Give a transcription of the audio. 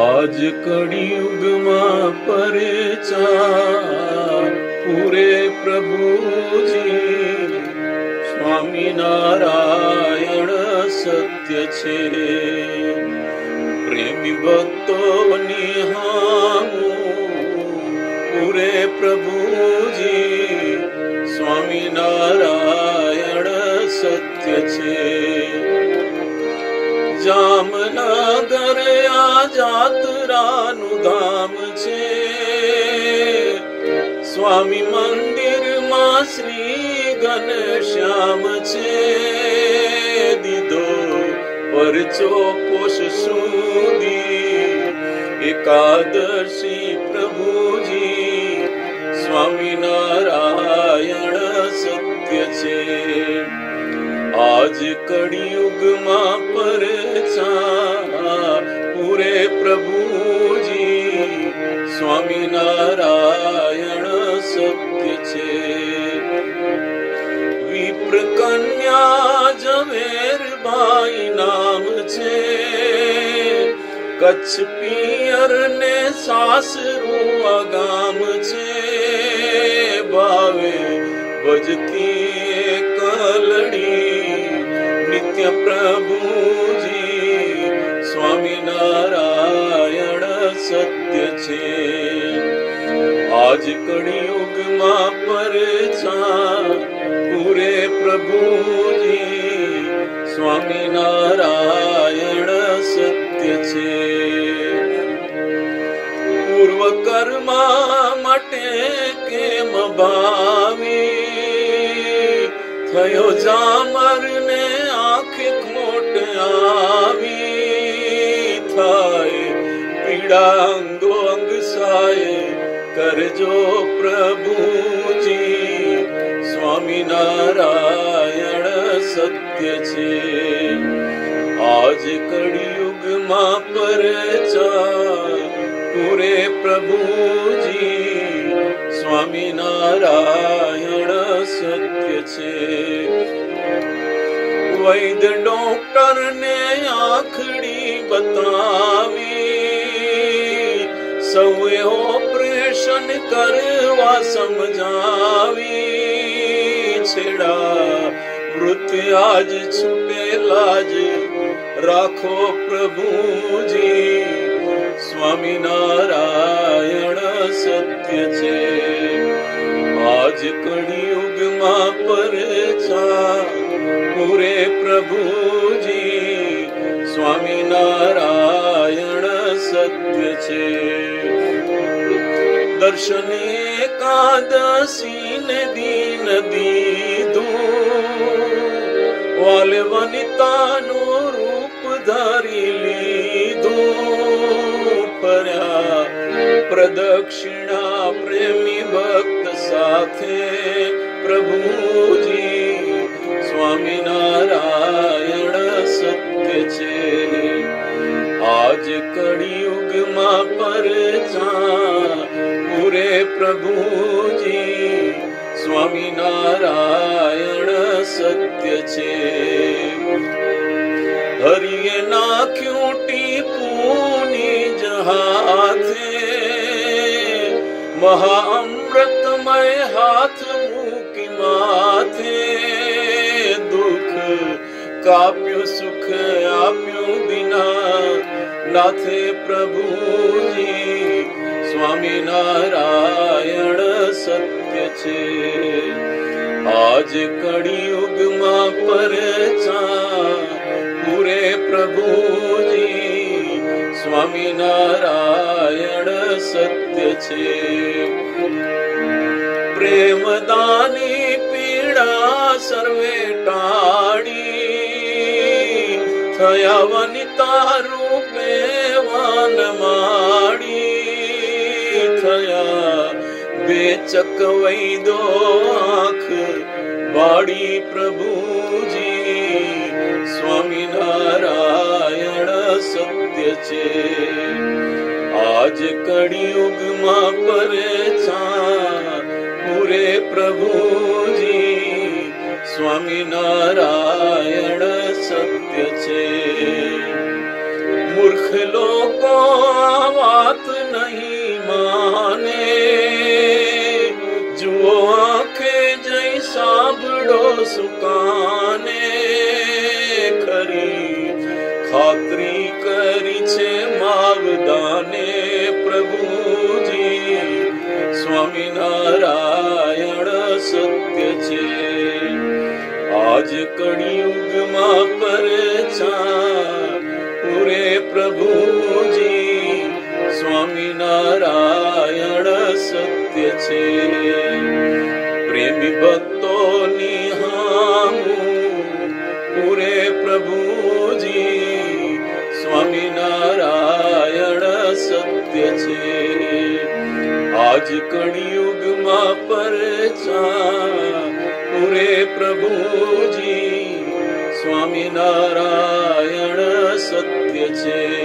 આજ કળિયુગમાં પરેચાર પૂરે પ્રભુજી, સ્વામિનારાયણ સત્ય છે. પ્રેમી ભક્તો નિહામું પૂરે પ્રભુજી, સ્વામિનારાયણ સત્ય છે. જામનગર આ જાતરાનું ધામ છે, સ્વામી મંદિરમાં શ્રી ઘનશ્યામ છે. દીધો પરચો પોષ સુધી એકાદશી પ્રભુજી, સ્વામિનારાયણ સત્ય છે. આજ કળિયુગમાં પરચાર પૂરે પ્રભુજી, સ્વામિનારાયણ સત્ય છે. વિપ્ર કન્યા ઝવેરબાઈ નામ છે, કચ્છ પિયર ને સાસરું આ ગામ છે. ભાવે ભજતી કલડી નિત્ય પ્રભુજી, સ્વામિનારાયણ સત્ય છે. આજ કળિયુગમાં પરચાર પૂરે પ્રભુજી, સ્વામિનારાયણ સત્ય છે. પૂર્વ કર્મા માટે કેમ ભાવી, થયો જામર ને આંખ ખોટ આવી. થાય પીડા અંગો અંગ સાય કરજો પ્રભુજી, સ્વામિનારાયણ સત્ય છે. આજ કળિયુગમાં પરચાર પૂરે પ્રભુજી, સ્વામિનારાયણ સત્ય છે. વૈદ ડોક્ટર ને આંખડી બતાવી, સૌએ ઓપરેશન કરવા સમજાવી. છેડા મૃત્યુ આજ છૂટેલા જ રાખો પ્રભુજી, સ્વામિનારાયણ સત્ય છે. આજ કળિયુગમાં પરચાર પૂરે પ્રભુજી, સ્વામિનારાયણ સત્ય છે. દર્શન એકાદશી ને દીન દીધું, વાલે વનિતાનું રૂપ ધારી લીધું. પર્યા પ્રદક્ષિણા પ્રેમી ભક્ત સાથે પ્રભુજી, સ્વામિનારાયણ સત્ય છે. આજ કળિયુગમાં પરચાર પૂરે પ્રભુજી, સ્વામિનારાયણ સત્ય છે. હરિએ નાખ્યું ટીપુની જ હાથે, મહાઅમૃતમય હાથ મૂકી માથે. દુઃખ કાપ્યું સુખ આપ્યું દિના નાથે પ્રભુજી, સ્વામિનારાયણ સત્ય છે. આજ કળિયુગમાં પરચાર પૂરે પ્રભુજી, સ્વામિનારાયણ સત્ય છે. પ્રેમદાની પીડા સર્વે ટાળી, થયા વનિતા રૂપે વાન માડી. થયા બેચક વૈદો આંખ વાડી પ્રભુજી, સ્વામિનારાયણ સત્ય છે. આજ કળિયુગમાં પરચાર પૂરે પ્રભુજી, સ્વામિનારાયણ સત્ય છે. મૂર્ખ લોકો આ વાત નહીં માને, જુઓ આંખે જઈ સાંભળો સુકાને, ખરી ખાતરી કરી છે માવદાને પ્રભુજી, સ્વામિનારાયણ સત્ય છે. આજ કળિયુગમાં પરચા પૂરે પ્રભુજી, સ્વામિનારાયણ સત્ય છે. પ્રેમી ભક્તોની હામું પૂરે પ્રભુજી, સ્વામિનારાયણ સત્ય છે. આજ કળિયુગમાં પરચા પૂરે પ્રભુજી, સ્વામિનારાયણ સત્ય છે.